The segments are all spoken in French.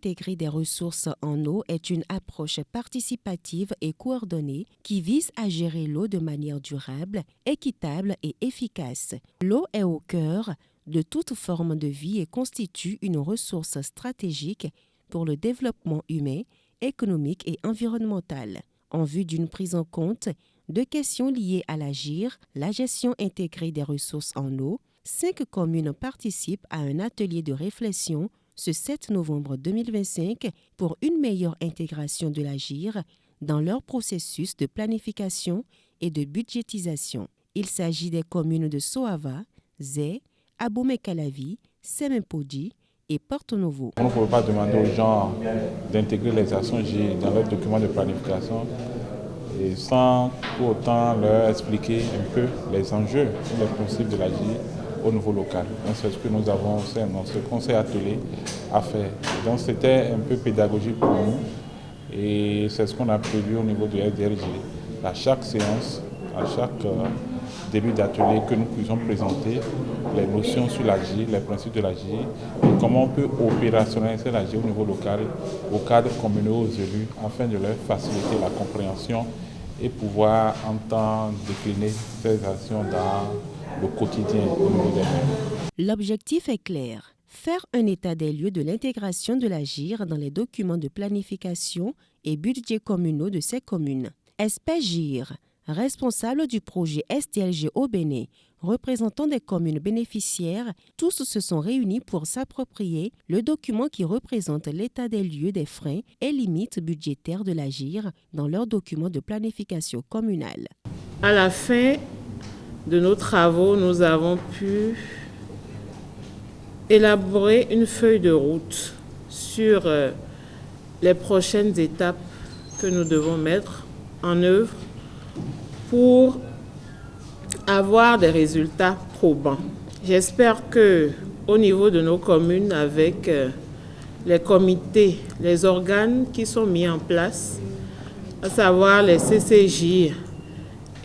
intégrée des ressources en eau est une approche participative et coordonnée qui vise à gérer l'eau de manière durable, équitable et efficace. L'eau est au cœur de toute forme de vie et constitue une ressource stratégique pour le développement humain, économique et environnemental. En vue d'une prise en compte de questions liées à l'AGIR, la gestion intégrée des ressources en eau, 5 communes participent à un atelier de réflexion ce 7 novembre 2025 pour une meilleure intégration de l'AGIR dans leur processus de planification et de budgétisation. Il s'agit des communes de Soava, Zé, Abomey-Calavi, Semen-Podi et Porto-Novo. On ne peut pas demander aux gens d'intégrer les actions AGIR dans leur document de planification et sans pour autant leur expliquer un peu les enjeux et les principes de l'AGIR au niveau local. Donc c'est ce que nous avons, ce qu'on s'est attelé à faire. Donc c'était un peu pédagogique pour nous et c'est ce qu'on a prévu au niveau de SDLG. À chaque séance, à chaque début d'atelier, que nous puissions présenter les notions sur l'AGIR, les principes de l'AGIR et comment on peut opérationnaliser l'AGIR au niveau local, au cadre communal, aux élus, afin de leur faciliter la compréhension et pouvoir en temps décliner ces actions dans le quotidien au niveau des maires. L'objectif est clair, faire un état des lieux de l'intégration de l'AGIR dans les documents de planification et budget communaux de ces communes. SPGIR, responsable du projet SDLG au Bénin, représentant des communes bénéficiaires, tous se sont réunis pour s'approprier le document qui représente l'état des lieux des freins et limites budgétaires de l'AGIR dans leurs documents de planification communale. À la fin de nos travaux, nous avons pu élaborer une feuille de route sur les prochaines étapes que nous devons mettre en œuvre pour avoir des résultats probants. J'espère qu'au niveau de nos communes, avec les comités, les organes qui sont mis en place, à savoir les CCJ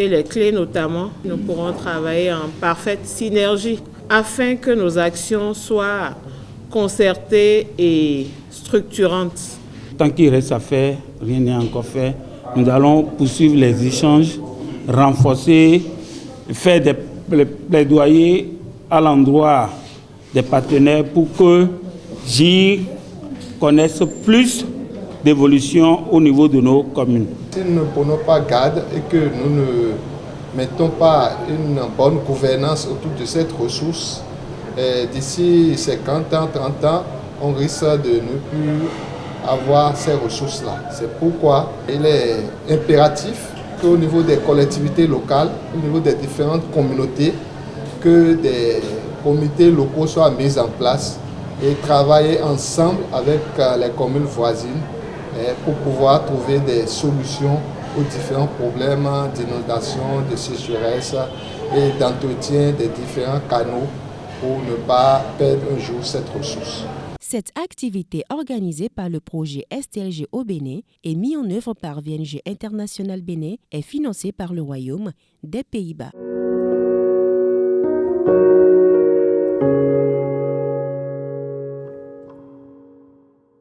et les clés notamment, nous pourrons travailler en parfaite synergie afin que nos actions soient concertées et structurantes. Tant qu'il reste à faire, rien n'est encore fait. Nous allons poursuivre les échanges, renforcer, faire des plaidoyers à l'endroit des partenaires pour que JIR connaisse plus d'évolution au niveau de nos communes. Si nous ne prenons pas garde et que nous ne mettons pas une bonne gouvernance autour de cette ressource, d'ici 50 ans, 30 ans, on risque de ne plus avoir ces ressources-là. C'est pourquoi il est impératif qu'au niveau des collectivités locales, au niveau des différentes communautés, que des comités locaux soient mis en place et travailler ensemble avec les communes voisines pour pouvoir trouver des solutions aux différents problèmes d'inondation, de sécheresse et d'entretien des différents canaux pour ne pas perdre un jour cette ressource. Cette activité organisée par le projet SDLG au Bénin et mise en œuvre par VNG International Bénin est financée par le Royaume des Pays-Bas.